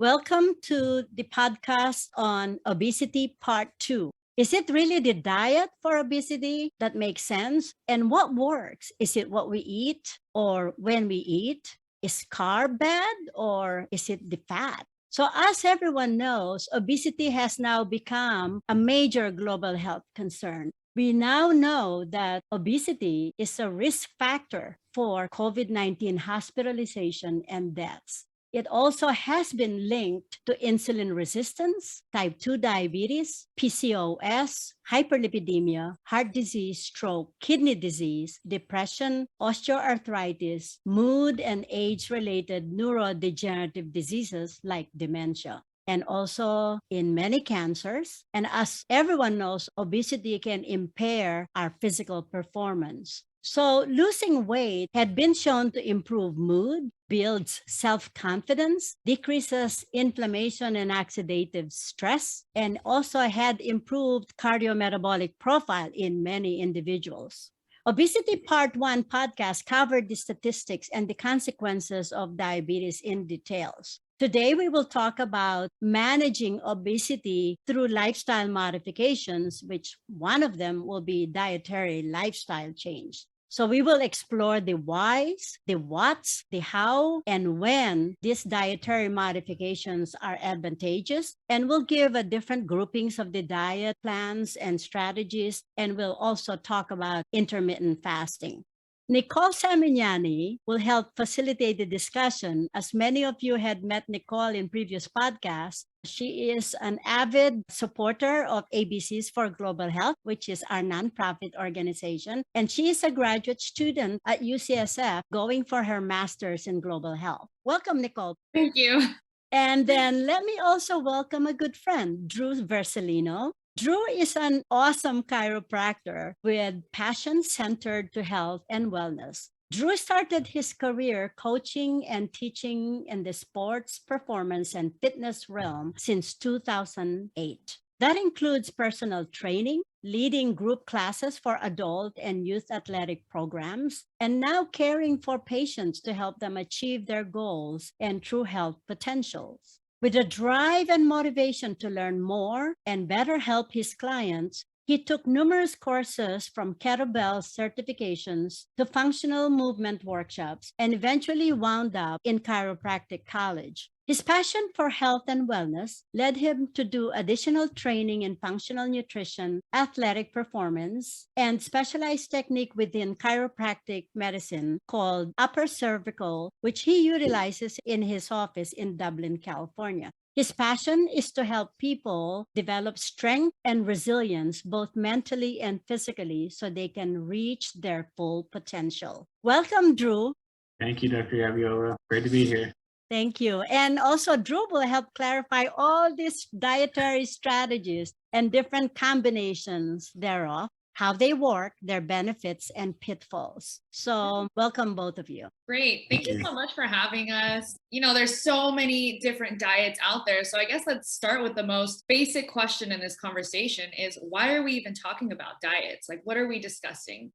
Welcome to the podcast on obesity part 2. Is it really the diet for obesity that makes sense? And what works? Is it what we eat or when we eat? Is carb bad or is it the fat? So, as everyone knows, obesity has now become a major global health concern. We now know that obesity is a risk factor for COVID-19 hospitalization and deaths. It also has been linked to insulin resistance, type 2 diabetes, PCOS, hyperlipidemia, heart disease, stroke, kidney disease, depression, osteoarthritis, mood, and age related neurodegenerative diseases like dementia. And also in many cancers. And as everyone knows, obesity can impair our physical performance. So, losing weight had been shown to improve mood, builds self confidence, decreases inflammation and oxidative stress, and also had improved cardiometabolic profile in many individuals. Obesity Part 1 podcast covered the statistics and the consequences of diabetes in details. Today, we will talk about managing obesity through lifestyle modifications, which one of them will be dietary lifestyle change. So we will explore the whys, the whats, the how, and when these dietary modifications are advantageous. And we'll give a different groupings of the diet plans and strategies. And we'll also talk about intermittent fasting. Nicole Zamignani will help facilitate the discussion. As many of you had met Nicole in previous podcasts, she is an avid supporter of ABCs for Global Health, which is our nonprofit organization. And she is a graduate student at UCSF going for her master's in global health. Welcome, Nicole. Thank you. And then let me also welcome a good friend, Drew Vercellino. Drew is an awesome chiropractor with passion centered to health and wellness. Drew started his career coaching and teaching in the sports, performance, and fitness realm since 2008. That includes personal training, leading group classes for adult and youth athletic programs, and now caring for patients to help them achieve their goals and true health potentials. With a drive and motivation to learn more and better help his clients, he took numerous courses from kettlebell certifications to functional movement workshops and eventually wound up in chiropractic college. His passion for health and wellness led him to do additional training in functional nutrition, athletic performance, and specialized technique within chiropractic medicine called upper cervical, which he utilizes in his office in Dublin, California. His passion is to help people develop strength and resilience, both mentally and physically, so they can reach their full potential. Welcome, Drew. Thank you, Dr. Gabiola. Great to be here. Thank you. And also, Drew will help clarify all these dietary strategies and different combinations thereof, how they work, their benefits, and pitfalls. So, welcome, both of you. Great. Thank you so much for having us. There's so many different diets out there. So I guess let's start with the most basic question in this conversation is why are we even talking about diets? Like, what are we discussing?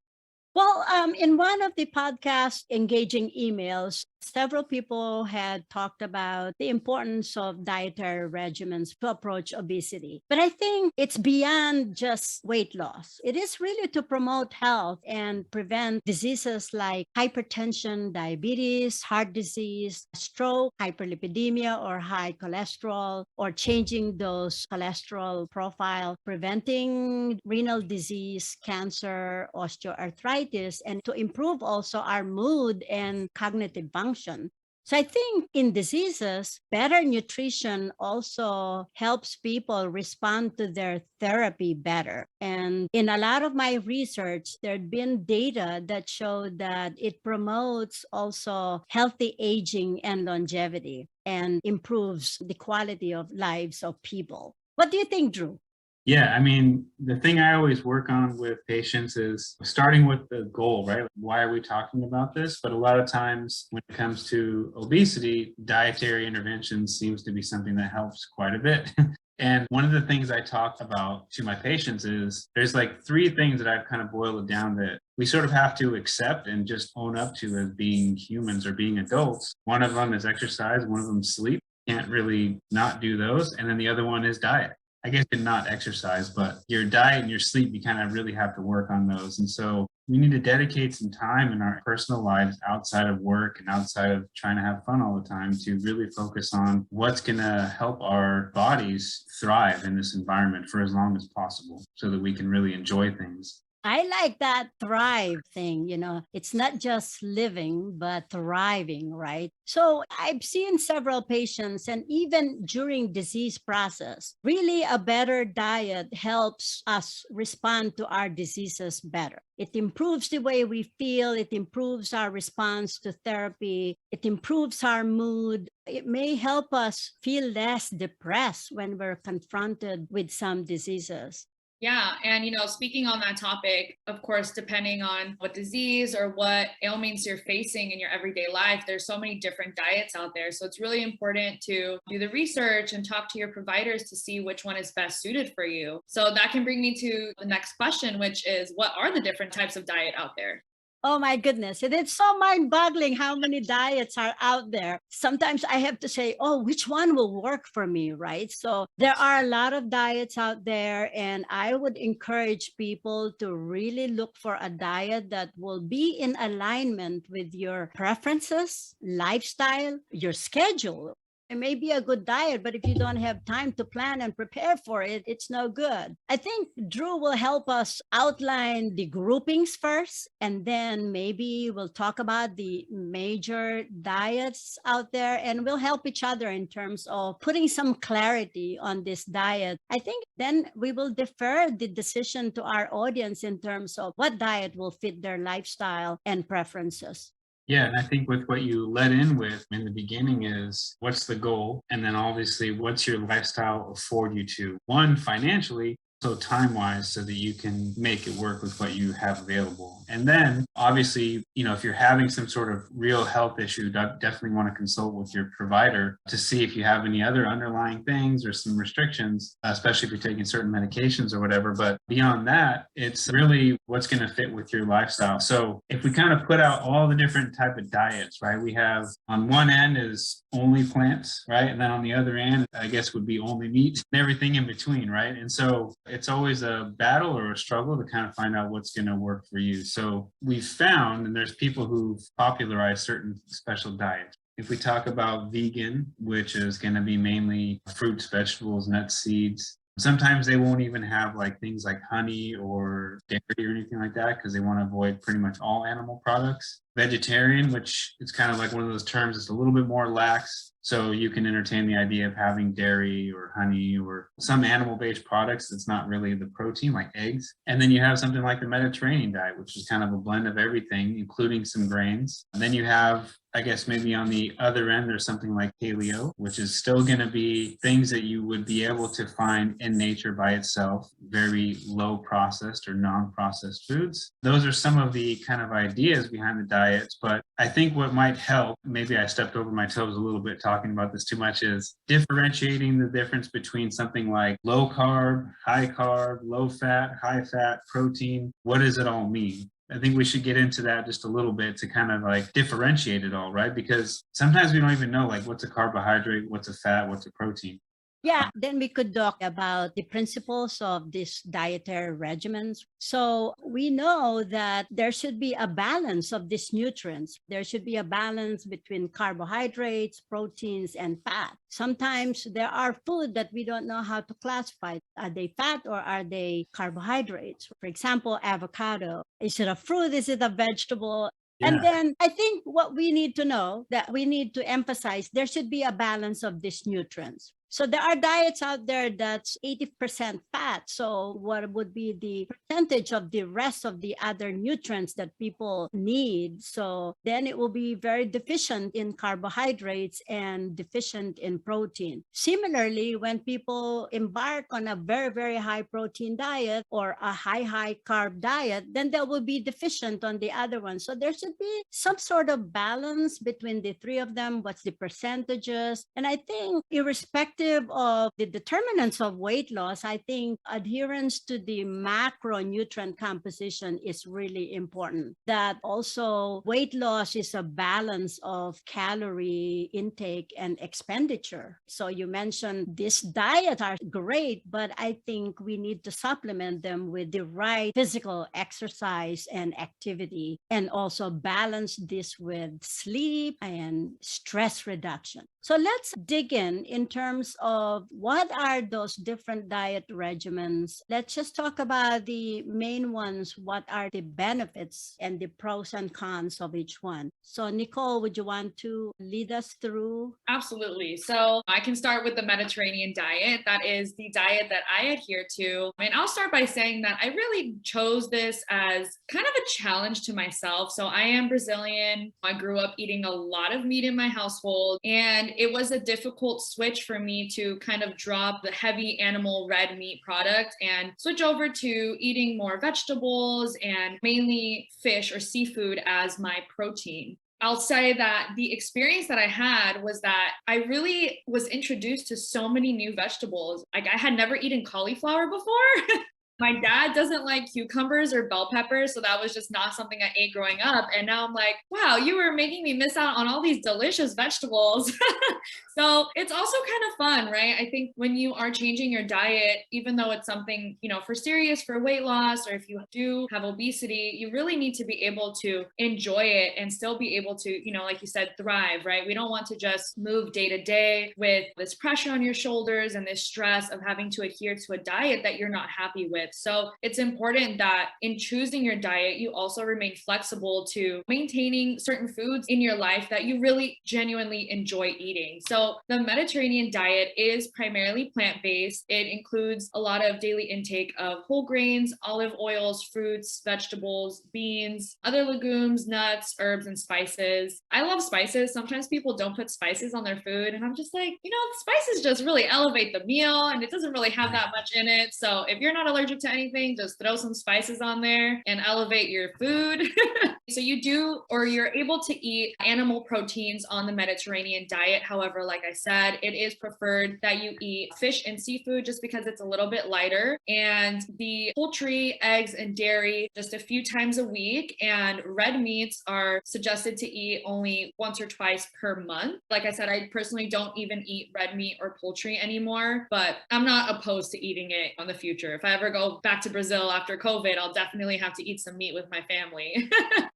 Well, in one of the podcast engaging emails, several people had talked about the importance of dietary regimens to approach obesity. But I think it's beyond just weight loss. It is really to promote health and prevent diseases like hypertension, diabetes, heart disease, stroke, hyperlipidemia or high cholesterol, or changing those cholesterol profile, preventing renal disease, cancer, osteoarthritis, and to improve also our mood and cognitive function. So I think in diseases, better nutrition also helps people respond to their therapy better. And in a lot of my research, there'd been data that showed that it promotes also healthy aging and longevity and improves the quality of lives of people. What do you think, Drew? Yeah, the thing I always work on with patients is starting with the goal, right? Why are we talking about this? But a lot of times when it comes to obesity, dietary intervention seems to be something that helps quite a bit. And one of the things I talk about to my patients is there's like three things that I've kind of boiled it down that we sort of have to accept and just own up to as being humans or being adults. One of them is exercise, one of them is sleep, Can't really not do those. And then the other one is diet. I guess you can not exercise, but your diet and your sleep, you kind of really have to work on those. And so we need to dedicate some time in our personal lives outside of work and outside of trying to have fun all the time to really focus on what's going to help our bodies thrive in this environment for as long as possible so that we can really enjoy things. I like that thrive thing. It's not just living, but thriving, right? So I've seen several patients, and even during disease process, really a better diet helps us respond to our diseases better. It improves the way we feel. It improves our response to therapy. It improves our mood. It may help us feel less depressed when we're confronted with some diseases. Yeah. And, speaking on that topic, of course, depending on what disease or what ailments you're facing in your everyday life, there's so many different diets out there. So it's really important to do the research and talk to your providers to see which one is best suited for you. So that can bring me to the next question, which is, what are the different types of diet out there? Oh my goodness. And it's so mind boggling how many diets are out there. Sometimes I have to say, oh, which one will work for me, right? So there are a lot of diets out there, and I would encourage people to really look for a diet that will be in alignment with your preferences, lifestyle, your schedule. It may be a good diet, but if you don't have time to plan and prepare for it, it's no good. I think Drew will help us outline the groupings first, and then maybe we'll talk about the major diets out there, and we'll help each other in terms of putting some clarity on this diet. I think then we will defer the decision to our audience in terms of what diet will fit their lifestyle and preferences. Yeah, and I think with what you led in with in the beginning is what's the goal? And then obviously, what's your lifestyle afford you to? One, financially, so time-wise, so that you can make it work with what you have available. And then obviously, if you're having some sort of real health issue, definitely want to consult with your provider to see if you have any other underlying things or some restrictions, especially if you're taking certain medications or whatever. But beyond that, it's really what's going to fit with your lifestyle. So if we kind of put out all the different type of diets, right? We have on one end is only plants, right? And then on the other end, I guess would be only meat and everything in between, right? And so it's always a battle or a struggle to kind of find out what's going to work for you. So we've found, and there's people who've popularized certain special diets. If we talk about vegan, which is going to be mainly fruits, vegetables, nuts, seeds, sometimes they won't even have like things like honey or dairy or anything like that because they want to avoid pretty much all animal products. Vegetarian, which is kind of like one of those terms that's a little bit more lax. So you can entertain the idea of having dairy or honey or some animal-based products that's not really the protein, like eggs. And then you have something like the Mediterranean diet, which is kind of a blend of everything, including some grains. And then you have, I guess maybe on the other end, there's something like paleo, which is still going to be things that you would be able to find in nature by itself, very low processed or non-processed foods. Those are some of the kind of ideas behind the diets. But I think what might help, maybe I stepped over my toes a little bit talking about this too much, is differentiating the difference between something like low carb, low fat, high fat, protein. What does it all mean? I think we should get into that just a little bit to kind of like differentiate it all, right? Because sometimes we don't even know like what's a carbohydrate, what's a fat, what's a protein. Yeah, then we could talk about the principles of these dietary regimens. So we know that there should be a balance of these nutrients. There should be a balance between carbohydrates, proteins, and fat. Sometimes there are food that we don't know how to classify. Are they fat or are they carbohydrates? For example, avocado. Is it a fruit? Is it a vegetable? And then I think what we need to know, that we need to emphasize, there should be a balance of these nutrients. So there are diets out there that's 80% fat. So what would be the percentage of the rest of the other nutrients that people need? So then it will be very deficient in carbohydrates and deficient in protein. Similarly, when people embark on a very, very high protein diet or a high carb diet, then they will be deficient on the other one. So there should be some sort of balance between the three of them. What's the percentages? And I think irrespective perspective of the determinants of weight loss, I think adherence to the macronutrient composition is really important. That also weight loss is a balance of calorie intake and expenditure. So you mentioned this diet are great, but I think we need to supplement them with the right physical exercise and activity, and also balance this with sleep and stress reduction. So let's dig in terms of what are those different diet regimens. Let's just talk about the main ones. What are the benefits and the pros and cons of each one? So Nicole, would you want to lead us through? Absolutely. So I can start with the Mediterranean diet. That is the diet that I adhere to. And I'll start by saying that I really chose this as kind of a challenge to myself. So I am Brazilian. I grew up eating a lot of meat in my household, and it was a difficult switch for me to kind of drop the heavy animal red meat product and switch over to eating more vegetables and mainly fish or seafood as my protein. I'll say that the experience that I had was that I really was introduced to so many new vegetables. Like, I had never eaten cauliflower before. My dad doesn't like cucumbers or bell peppers, so that was just not something I ate growing up. And now I'm like, wow, you were making me miss out on all these delicious vegetables. So it's also kind of fun, right? I think when you are changing your diet, even though it's something, for serious, for weight loss, or if you do have obesity, you really need to be able to enjoy it and still be able to, like you said, thrive, right? We don't want to just move day to day with this pressure on your shoulders and this stress of having to adhere to a diet that you're not happy with. So it's important that in choosing your diet, you also remain flexible to maintaining certain foods in your life that you really genuinely enjoy eating. So the Mediterranean diet is primarily plant-based. It includes a lot of daily intake of whole grains, olive oils, fruits, vegetables, beans, other legumes, nuts, herbs, and spices. I love spices. Sometimes people don't put spices on their food, and I'm just like, spices just really elevate the meal, and it doesn't really have that much in it. So if you're not allergic to anything, just throw some spices on there and elevate your food. So you're able to eat animal proteins on the Mediterranean diet. However, like I said, it is preferred that you eat fish and seafood just because it's a little bit lighter, and the poultry, eggs, and dairy just a few times a week. And red meats are suggested to eat only once or twice per month. Like I said, I personally don't even eat red meat or poultry anymore, but I'm not opposed to eating it in the future. If I ever go back to Brazil after COVID, I'll definitely have to eat some meat with my family.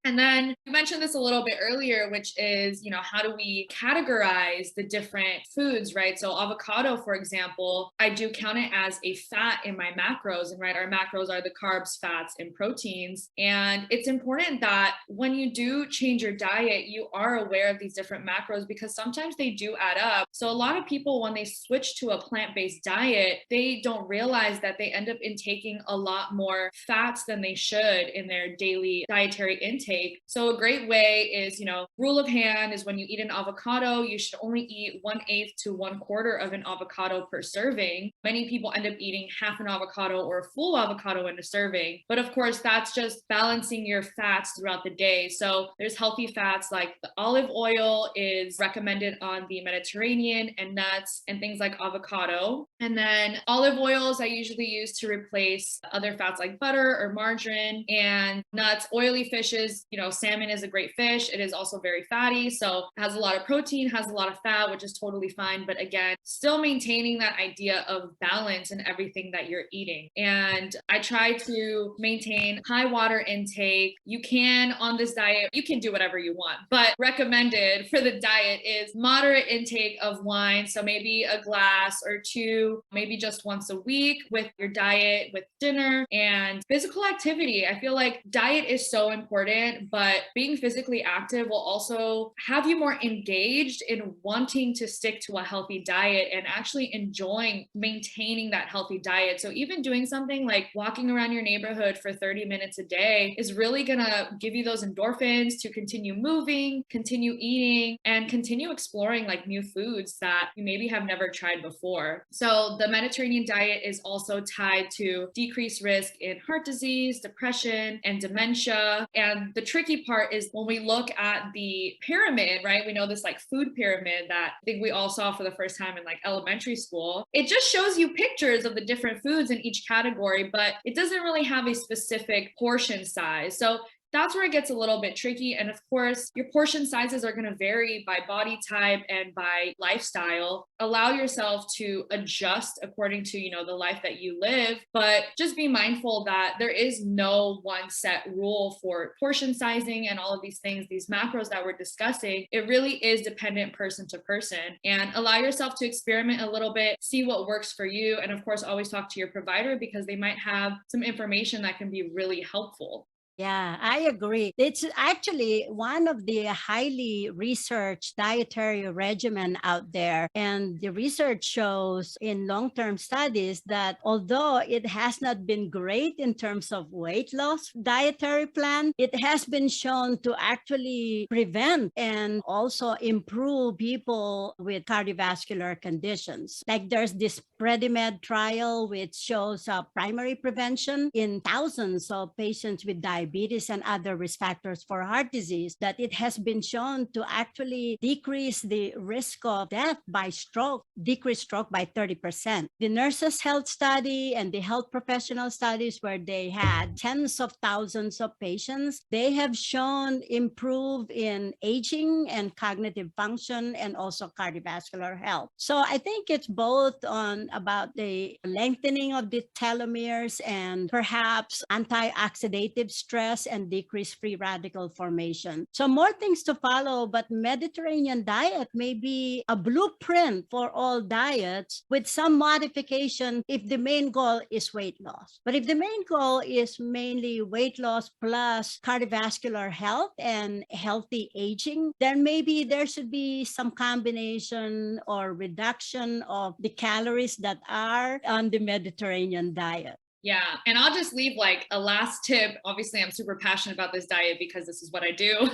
And then you mentioned this a little bit earlier, which is, how do we categorize the different foods, right? So avocado, for example, I do count it as a fat in my macros, and right, our macros are the carbs, fats, and proteins. And it's important that when you do change your diet, you are aware of these different macros because sometimes they do add up. So a lot of people, when they switch to a plant-based diet, they don't realize that they end up intaking a lot more fats than they should in their daily dietary intake. So a great way is, rule of hand is when you eat an avocado, you should only eat 1/8 to 1/4 of an avocado per serving. Many people end up eating half an avocado or a full avocado in a serving. But of course, that's just balancing your fats throughout the day. So there's healthy fats like the olive oil is recommended on the Mediterranean, and nuts and things like avocado. And then olive oils I usually use to replace other fats like butter or margarine, and nuts, oily fishes. Salmon is a great fish. It is also very fatty. So it has a lot of protein, has a lot of fat, which is totally fine. But again, still maintaining that idea of balance in everything that you're eating. And I try to maintain high water intake. You can, on this diet, you can do whatever you want, but recommended for the diet is moderate intake of wine. So maybe a glass or two, maybe just once a week with your diet, with dinner, and physical activity. I feel like diet is so important, but being physically active will also have you more engaged in wanting to stick to a healthy diet and actually enjoying maintaining that healthy diet. So even doing something like walking around your neighborhood for 30 minutes a day is really gonna give you those endorphins to continue moving, continue eating, and continue exploring like new foods that you maybe have never tried before. So the Mediterranean diet is also tied to decrease risk in heart disease, depression, and dementia. And the tricky part is when we look at the pyramid, right? We know this like food pyramid that I think we all saw for the first time in like elementary school. It just shows you pictures of the different foods in each category, but it doesn't really have a specific portion size. So that's where it gets a little bit tricky. And of course, your portion sizes are going to vary by body type and by lifestyle. Allow yourself to adjust according to, the life that you live, but just be mindful that there is no one set rule for portion sizing and all of these things, these macros that we're discussing. It really is dependent person to person, and allow yourself to experiment a little bit, see what works for you. And of course, always talk to your provider because they might have some information that can be really helpful. Yeah, I agree. It's actually one of the highly researched dietary regimen out there. And the research shows in long-term studies that although it has not been great in terms of weight loss dietary plan, it has been shown to actually prevent and also improve people with cardiovascular conditions. Like there's this Predimed trial, which shows primary prevention in thousands of patients with diabetes and other risk factors for heart disease, that it has been shown to actually decrease the risk of death by stroke, decrease stroke by 30%. The nurses' health study and the health professional studies where they had tens of thousands of patients, they have shown improve in aging and cognitive function and also cardiovascular health. So I think it's both on about the lengthening of the telomeres and perhaps anti-oxidative stress and decreased free radical formation. So more things to follow, but Mediterranean diet may be a blueprint for all diets with some modification if the main goal is weight loss. But if the main goal is mainly weight loss plus cardiovascular health and healthy aging, then maybe there should be some combination or reduction of the calories that are on the Mediterranean diet. Yeah. And I'll just leave like a last tip. Obviously, I'm super passionate about this diet because this is what I do.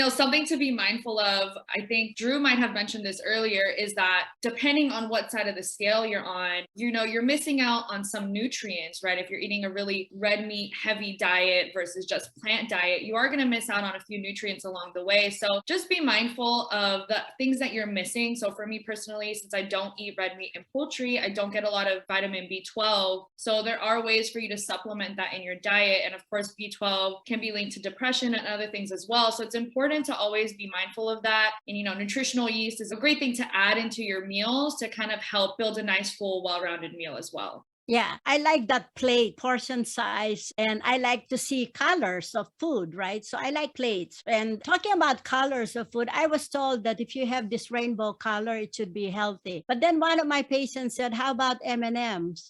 Something to be mindful of, I think Drew might have mentioned this earlier, is that depending on what side of the scale you're on, you're missing out on some nutrients, right? If you're eating a really red meat heavy diet versus just plant diet, you are going to miss out on a few nutrients along the way. So just be mindful of the things that you're missing. So for me personally, since I don't eat red meat and poultry, I don't get a lot of vitamin B12. So there are ways for you to supplement that in your diet. And of course, B12 can be linked to depression and other things as well. So it's important to always be mindful of that. And, nutritional yeast is a great thing to add into your meals to kind of help build a nice, full, well-rounded meal as well. Yeah, I like that plate portion size, and I like to see colors of food, right? So I like plates. And talking about colors of food, I was told that if you have this rainbow color, it should be healthy. But then one of my patients said, "How about M&Ms?"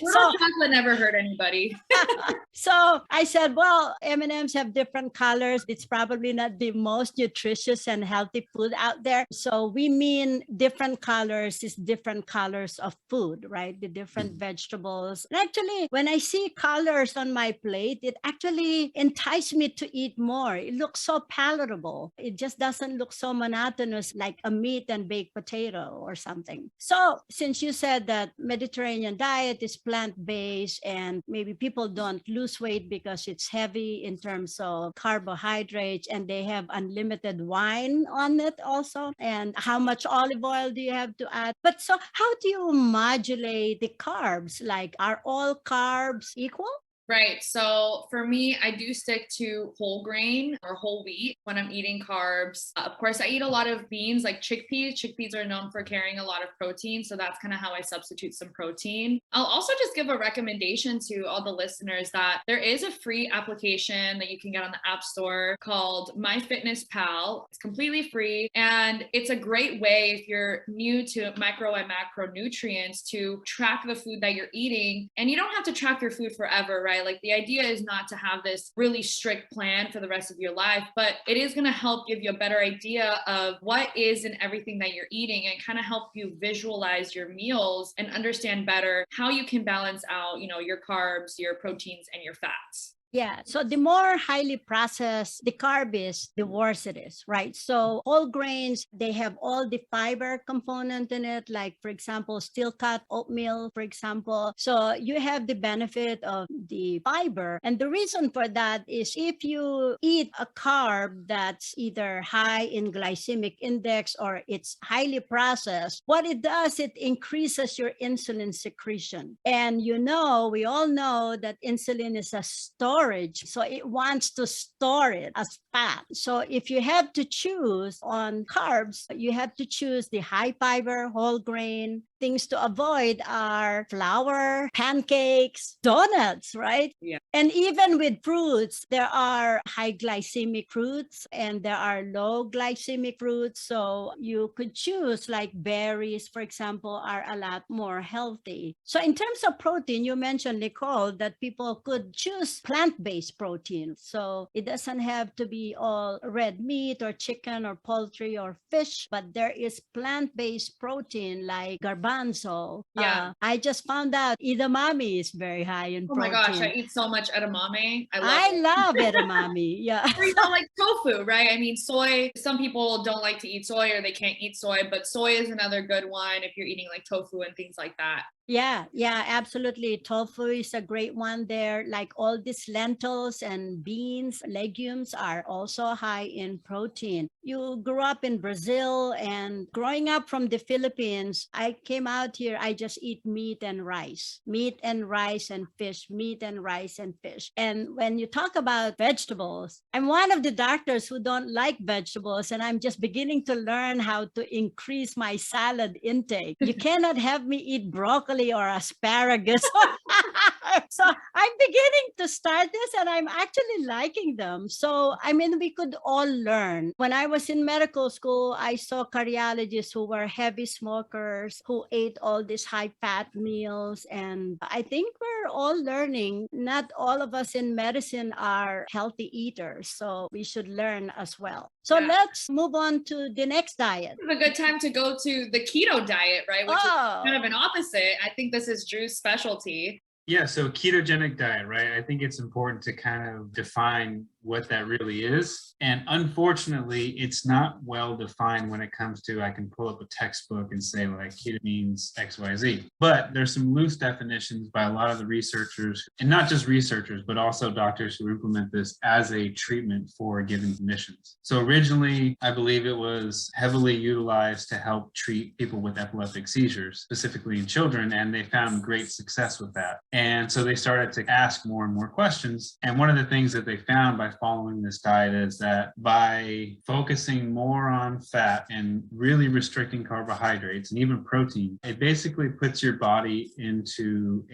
So chocolate never hurt anybody. So I said, well, M&Ms have different colors. It's probably not the most nutritious and healthy food out there. So we mean different colors is different colors of food, right? The different vegetables. And actually, when I see colors on my plate, it actually entices me to eat more. It looks so palatable. It just doesn't look so monotonous like a meat and baked potato or something. So since you said that Mediterranean diet is plant-based and maybe people don't lose weight because it's heavy in terms of carbohydrates and they have unlimited wine on it also, and how much olive oil do you have to add? But so how do you modulate the carbs? Like, are all carbs equal? Right. So for me, I do stick to whole grain or whole wheat when I'm eating carbs. Of course, I eat a lot of beans like chickpeas. Chickpeas are known for carrying a lot of protein. So that's kind of how I substitute some protein. I'll also just give a recommendation to all the listeners that there is a free application that you can get on the App Store called MyFitnessPal. It's completely free. And it's a great way if you're new to micro and macronutrients to track the food that you're eating. And you don't have to track your food forever, right? Like the idea is not to have this really strict plan for the rest of your life, but it is going to help give you a better idea of what is in everything that you're eating and kind of help you visualize your meals and understand better how you can balance out, your carbs, your proteins, and your fats. Yeah. So the more highly processed the carb is, the worse it is, right? So whole grains, they have all the fiber component in it, like, for example, steel cut oatmeal, for example. So you have the benefit of the fiber. And the reason for that is if you eat a carb that's either high in glycemic index or it's highly processed, what it does, it increases your insulin secretion. And we all know that insulin is a storage. So it wants to store it as fat. So if you have to choose on carbs, you have to choose the high fiber, whole grain. Things to avoid are flour, pancakes, donuts, right? Yeah. And even with fruits, there are high glycemic fruits and there are low glycemic fruits. So you could choose, like berries, for example, are a lot more healthy. So in terms of protein, you mentioned, Nicole, that people could choose plant-based protein. So it doesn't have to be all red meat or chicken or poultry or fish, but there is plant-based protein like garbanzo. Yeah. I just found out edamame is very high in Oh protein. my gosh, I eat so much edamame. I I love edamame. Yeah. Or, like tofu, right? I mean, soy, some people don't like to eat soy or they can't eat soy, but soy is another good one if you're eating like tofu and things like that. Yeah, absolutely. Tofu is a great one there. Like all these lentils and beans, legumes are also high in protein. You grew up in Brazil, and growing up from the Philippines, I came out here, I just eat meat and rice and fish, meat and rice and fish. And when you talk about vegetables, I'm one of the doctors who don't like vegetables, and I'm just beginning to learn how to increase my salad intake. You cannot have me eat broccoli or asparagus. So I'm beginning to start this, and I'm actually liking them. So, I mean, we could all learn. When I was in medical school, I saw cardiologists who were heavy smokers, who ate all these high fat meals. And I think we're all learning. Not all of us in medicine are healthy eaters. So we should learn as well. So let's move on to the next diet. It's a good time to go to the keto diet, right? Which is kind of an opposite. I think this is Drew's specialty. Yeah, so ketogenic diet, right? I think it's important to kind of define what that really is. And unfortunately, it's not well defined when it comes to, I can pull up a textbook and say like keto means XYZ. But there's some loose definitions by a lot of the researchers, and not just researchers, but also doctors who implement this as a treatment for given conditions. So originally, I believe it was heavily utilized to help treat people with epileptic seizures, specifically in children, and they found great success with that. And so they started to ask more and more questions. And one of the things that they found by following this diet is that by focusing more on fat and really restricting carbohydrates and even protein, it basically puts your body into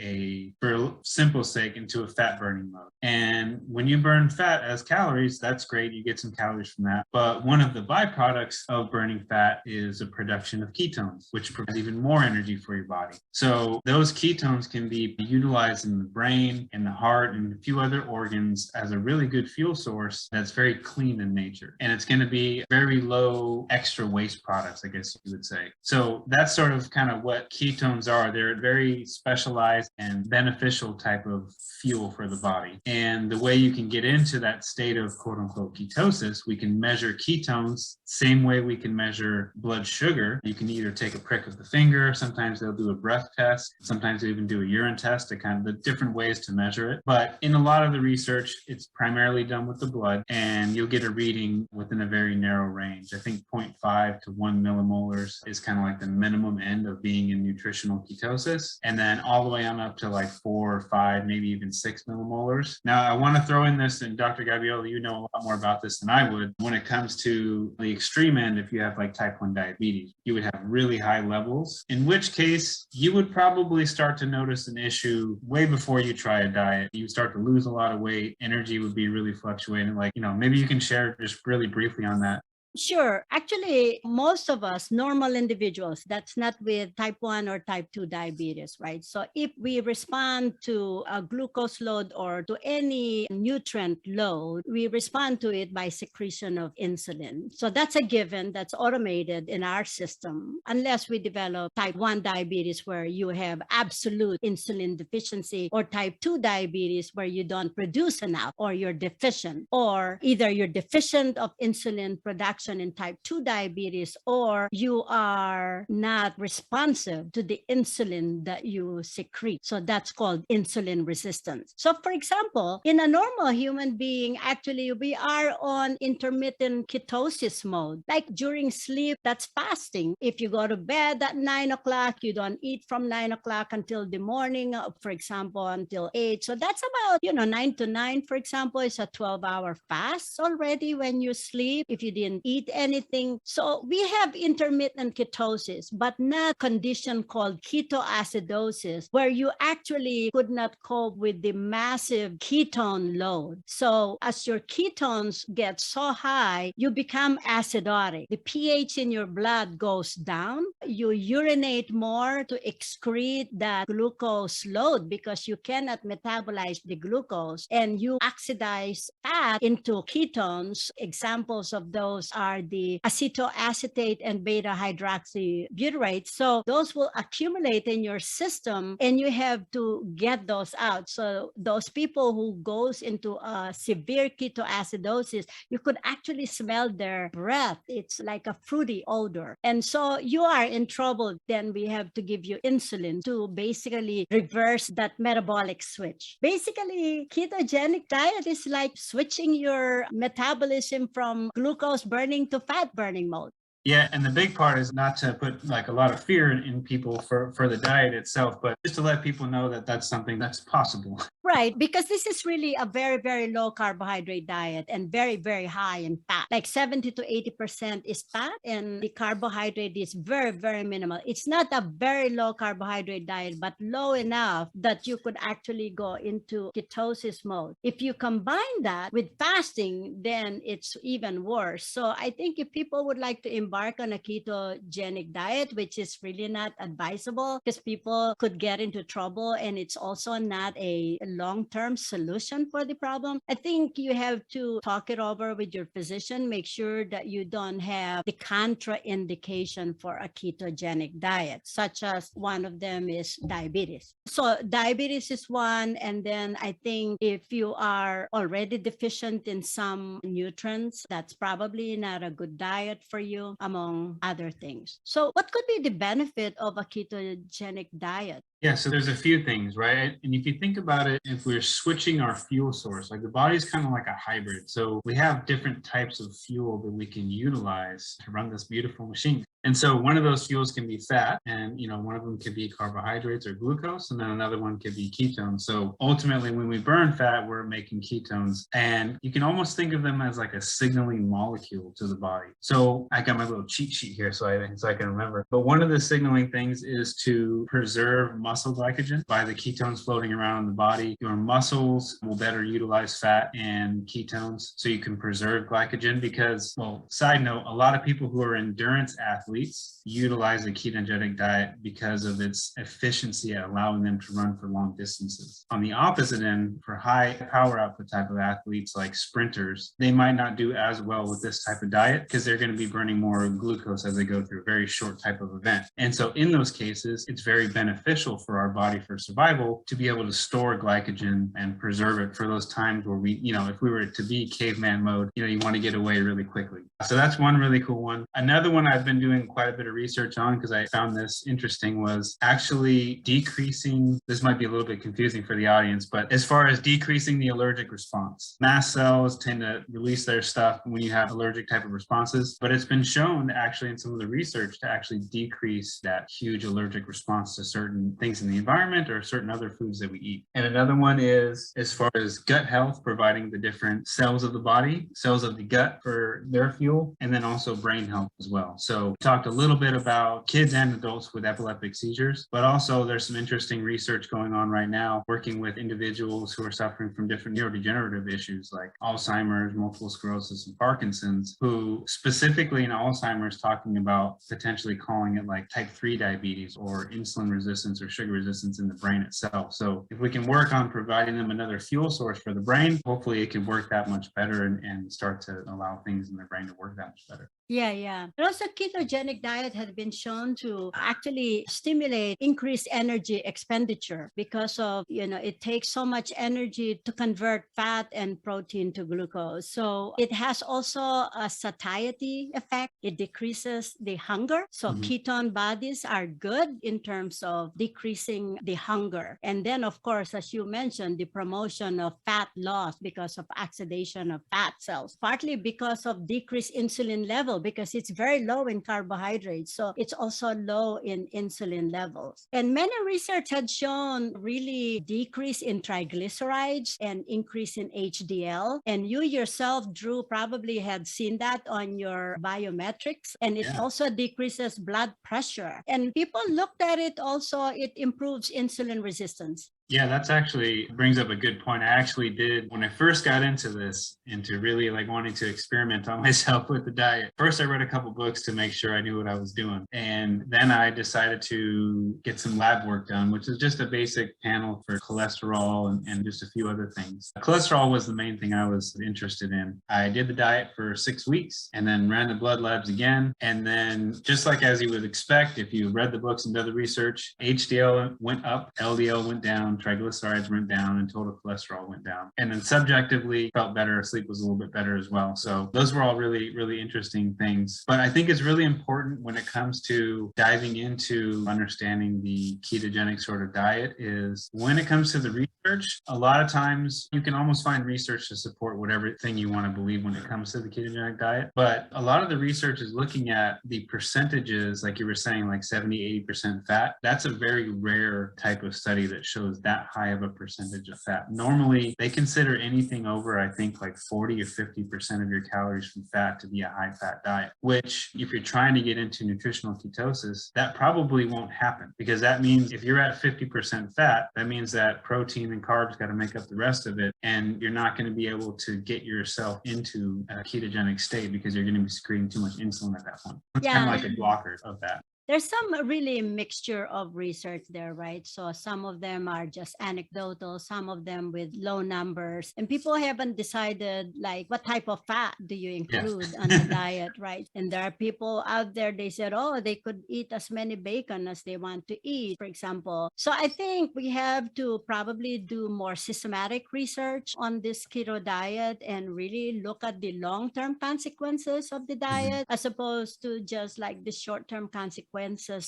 for simple sake, into a fat burning mode. And when you burn fat as calories, that's great. You get some calories from that. But one of the byproducts of burning fat is the production of ketones, which provides even more energy for your body. So those ketones can be utilized in the brain, in the heart, and a few other organs as a really good fuel source that's very clean in nature. And it's going to be very low extra waste products, I guess you would say. So that's sort of kind of what ketones are. They're a very specialized and beneficial type of fuel for the body. And the way you can get into that state of quote unquote ketosis, we can measure ketones same way we can measure blood sugar. You can either take a prick of the finger, sometimes they'll do a breath test, sometimes they even do a urine test, to kind of the different ways to measure it. But in a lot of the research, it's primarily done with the blood, and you'll get a reading within a very narrow range. I think 0.5 to 1 millimolars is kind of like the minimum end of being in nutritional ketosis. And then all the way on up to like 4 or 5, maybe even 6 millimolars. Now, I want to throw in this, and Dr. Gabiola, you know a lot more about this than I would. When it comes to the extreme end, if you have like type 1 diabetes, you would have really high levels, in which case you would probably start to notice an issue way before you try a diet. You start to lose a lot of weight, energy would be really fluctuating. Like, maybe you can share just really briefly on that. Sure. Actually, most of us, normal individuals, that's not with type 1 or type 2 diabetes, right? So if we respond to a glucose load or to any nutrient load, we respond to it by secretion of insulin. So that's a given, that's automated in our system, unless we develop type 1 diabetes where you have absolute insulin deficiency, or type 2 diabetes where you don't produce enough or you're deficient, or either you're deficient of insulin production in type 2 diabetes, or you are not responsive to the insulin that you secrete. So that's called insulin resistance. So for example, in a normal human being, actually we are on intermittent ketosis mode. Like during sleep, that's fasting. If you go to bed at 9 o'clock, you don't eat from 9 o'clock until the morning, for example, until 8. So that's about, 9 to 9, for example, is a 12-hour fast already when you sleep, if you didn't eat anything. So we have intermittent ketosis, but not condition called ketoacidosis, where you actually could not cope with the massive ketone load. So as your ketones get so high, you become acidotic. The pH in your blood goes down. You urinate more to excrete that glucose load because you cannot metabolize the glucose, and you oxidize fat into ketones. Examples of those are the acetoacetate and beta hydroxybutyrate. So those will accumulate in your system and you have to get those out. So those people who goes into a severe ketoacidosis, you could actually smell their breath. It's like a fruity odor. And so you are in trouble. Then we have to give you insulin to basically reverse that metabolic switch. Basically, ketogenic diet is like switching your metabolism from glucose burning to fat burning mode. Yeah, and the big part is not to put like a lot of fear in people for the diet itself, but just to let people know that that's something that's possible. Right, because this is really a very, very low carbohydrate diet and very, very high in fat. Like 70 to 80% is fat, and the carbohydrate is very, very minimal. It's not a very low carbohydrate diet, but low enough that you could actually go into ketosis mode. If you combine that with fasting, then it's even worse. So I think if people would like to embark on a ketogenic diet, which is really not advisable because people could get into trouble, and it's also not a long-term solution for the problem, I think you have to talk it over with your physician. Make sure that you don't have the contraindication for a ketogenic diet, such as one of them is diabetes. So diabetes is one, and then I think if you are already deficient in some nutrients, that's probably not a good diet for you, among other things. So what could be the benefit of a ketogenic diet? Yeah, so there's a few things, right? And if you think about it, if we're switching our fuel source, like the body's kind of like a hybrid. So we have different types of fuel that we can utilize to run this beautiful machine. And so one of those fuels can be fat, and one of them could be carbohydrates or glucose, and then another one could be ketones. So ultimately, when we burn fat, we're making ketones, and you can almost think of them as like a signaling molecule to the body. So I got my little cheat sheet here so I can remember. But one of the signaling things is to preserve muscle glycogen by the ketones floating around in the body. Your muscles will better utilize fat and ketones so you can preserve glycogen because, well, side note, a lot of people who are endurance athletes utilize a ketogenic diet because of its efficiency at allowing them to run for long distances. On the opposite end, for high power output type of athletes like sprinters, they might not do as well with this type of diet because they're going to be burning more glucose as they go through a very short type of event. And so in those cases, it's very beneficial for our body for survival to be able to store glycogen and preserve it for those times where we, if we were to be caveman mode, you want to get away really quickly. So that's one really cool one. Another one I've been doing quite a bit of research on because I found this interesting was actually decreasing, this might be a little bit confusing for the audience, but as far as decreasing the allergic response. Mast cells tend to release their stuff when you have allergic type of responses, but it's been shown actually in some of the research to actually decrease that huge allergic response to certain things in the environment or certain other foods that we eat. And another one is as far as gut health, providing the different cells of the body, cells of the gut for their fuel, and then also brain health as well. So talk talked a little bit about kids and adults with epileptic seizures, but also there's some interesting research going on right now working with individuals who are suffering from different neurodegenerative issues like Alzheimer's, multiple sclerosis, and Parkinson's, who specifically in Alzheimer's talking about potentially calling it like type 3 diabetes or insulin resistance or sugar resistance in the brain itself. So if we can work on providing them another fuel source for the brain, hopefully it can work that much better and start to allow things in their brain to work that much better. Yeah. But also ketogenic diet has been shown to actually stimulate increased energy expenditure because of, it takes so much energy to convert fat and protein to glucose. So it has also a satiety effect. It decreases the hunger. So ketone bodies are good in terms of decreasing the hunger. And then, of course, as you mentioned, the promotion of fat loss because of oxidation of fat cells, partly because of decreased insulin level, because it's very low in carbohydrates. So it's also low in insulin levels. And many research had shown really decrease in triglycerides and increase in HDL. And you yourself, Drew, probably had seen that on your biometrics. And it also decreases blood pressure. And people looked at it also, it improves insulin resistance. Yeah, that's actually brings up a good point. I actually did, when I first got into this, into really like wanting to experiment on myself with the diet. First, I read a couple books to make sure I knew what I was doing. And then I decided to get some lab work done, which is just a basic panel for cholesterol and just a few other things. Cholesterol was the main thing I was interested in. I did the diet for 6 weeks and then ran the blood labs again. And then just like as you would expect, if you read the books and did the research, HDL went up, LDL went down, triglycerides went down, and total cholesterol went down. And then subjectively felt better, sleep was a little bit better as well. So those were all really, really interesting things. But I think it's really important when it comes to diving into understanding the ketogenic sort of diet is when it comes to the research, a lot of times you can almost find research to support whatever thing you want to believe when it comes to the ketogenic diet. But a lot of the research is looking at the percentages, like you were saying, like 70, 80% fat. That's a very rare type of study that shows that high of a percentage of fat. Normally, they consider anything over, I think, like 40 or 50% of your calories from fat to be a high fat diet, which if you're trying to get into nutritional ketosis, that probably won't happen because that means if you're at 50% fat, that means that protein and carbs got to make up the rest of it. And you're not going to be able to get yourself into a ketogenic state because you're going to be secreting too much insulin at that point. It's kind of like a blocker of that. There's some really mixture of research there, right? So some of them are just anecdotal, some of them with low numbers, and people haven't decided like what type of fat do you include on the diet, right? And there are people out there, they said, oh, they could eat as many bacon as they want to eat, for example. So I think we have to probably do more systematic research on this keto diet and really look at the long-term consequences of the diet as opposed to just like the short-term consequences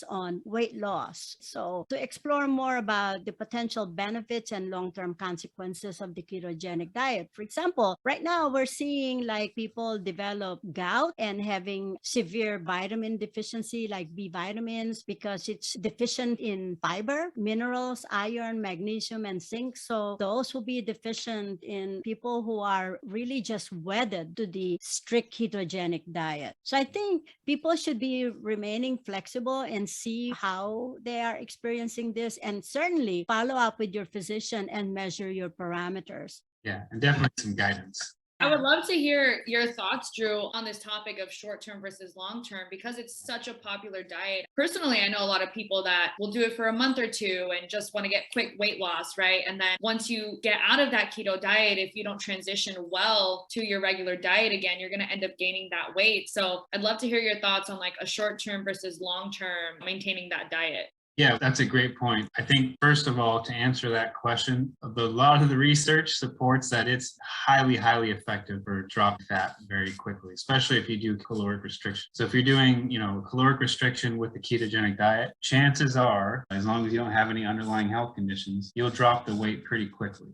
on weight loss. So to explore more about the potential benefits and long-term consequences of the ketogenic diet. For example, right now we're seeing like people develop gout and having severe vitamin deficiency like B vitamins because it's deficient in fiber, minerals, iron, magnesium, and zinc. So those will be deficient in people who are really just wedded to the strict ketogenic diet. So I think people should be remaining flexible and see how they are experiencing this, and certainly follow up with your physician and measure your parameters. Yeah, and definitely some guidance. I would love to hear your thoughts, Drew, on this topic of short-term versus long-term, because it's such a popular diet. Personally, I know a lot of people that will do it for a month or two and just want to get quick weight loss, right? And then once you get out of that keto diet, if you don't transition well to your regular diet again, you're going to end up gaining that weight. So I'd love to hear your thoughts on like a short-term versus long-term maintaining that diet. Yeah, that's a great point. I think, first of all, to answer that question, a lot of the research supports that it's highly, highly effective for dropping fat very quickly, especially if you do caloric restriction. So if you're doing, caloric restriction with the ketogenic diet, chances are, as long as you don't have any underlying health conditions, you'll drop the weight pretty quickly.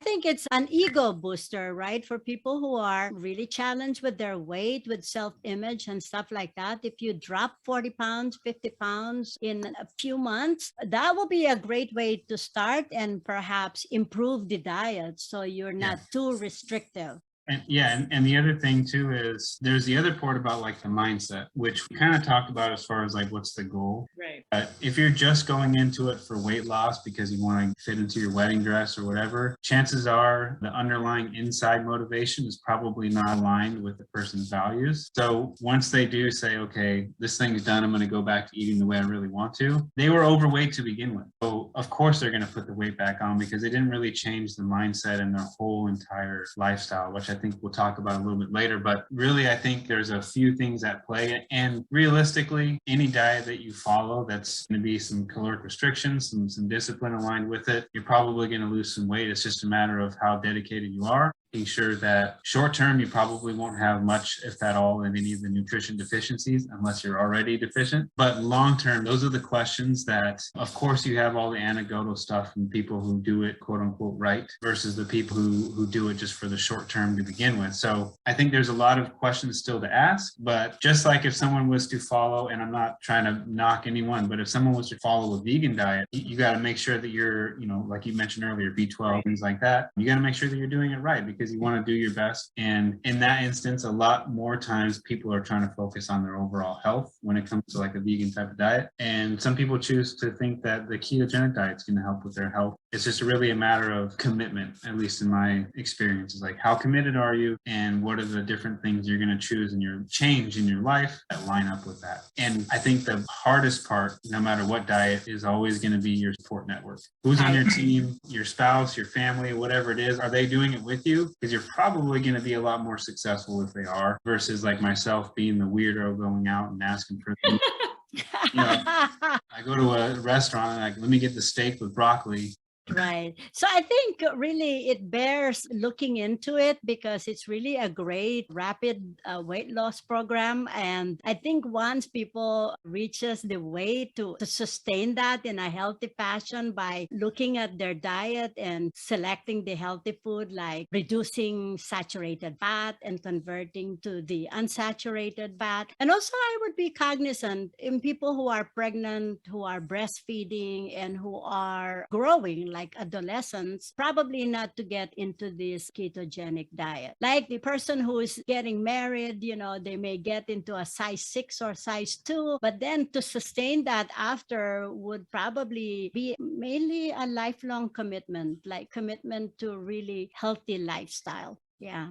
I think it's an ego booster, right? For people who are really challenged with their weight, with self-image and stuff like that. If you drop 40 pounds, 50 pounds in a few months, that will be a great way to start and perhaps improve the diet so you're not too restrictive. And yeah, and the other thing too is there's the other part about like the mindset, which we kind of talked about as far as like what's the goal. Right. If you're just going into it for weight loss because you want to fit into your wedding dress or whatever, chances are the underlying inside motivation is probably not aligned with the person's values. So once they do say, okay, this thing is done, I'm going to go back to eating the way I really want to, they were overweight to begin with. So of course they're going to put the weight back on because they didn't really change the mindset and their whole entire lifestyle, which I think we'll talk about a little bit later. But really, I think there's a few things at play. And realistically, any diet that you follow that's going to be some caloric restrictions, some discipline aligned with it, you're probably going to lose some weight. It's just a matter of how dedicated you are. Making sure that short term, you probably won't have much, if at all, in any of the nutrition deficiencies, unless you're already deficient. But long term, those are the questions that, of course, you have all the anecdotal stuff from people who do it, quote unquote, right, versus the people who do it just for the short term to begin with. So I think there's a lot of questions still to ask. But just like if someone was to follow, and I'm not trying to knock anyone, but if someone was to follow a vegan diet, you got to make sure that you're, like you mentioned earlier, B12, things like that. You got to make sure that you're doing it right, because you want to do your best. And in that instance, a lot more times people are trying to focus on their overall health when it comes to like a vegan type of diet. And some people choose to think that the ketogenic diet is going to help with their health. It's just really a matter of commitment, at least in my experience. Is like, how committed are you, and what are the different things you're going to choose in your change in your life that line up with that. And I think the hardest part, no matter what diet, is always going to be your support network. Who's on your team, your spouse, your family, whatever it is, are they doing it with you? Because you're probably going to be a lot more successful if they are, versus like myself being the weirdo going out and asking for I go to a restaurant and like, let me get the steak with broccoli. Right. So I think really it bears looking into it, because it's really a great rapid weight loss program. And I think once people reaches the way to sustain that in a healthy fashion by looking at their diet and selecting the healthy food, like reducing saturated fat and converting to the unsaturated fat. And also I would be cognizant in people who are pregnant, who are breastfeeding, and who are growing, like adolescents, probably not to get into this ketogenic diet. Like the person who is getting married, they may get into a size 6 or size 2, but then to sustain that after would probably be mainly a lifelong commitment, like commitment to really healthy lifestyle. Yeah.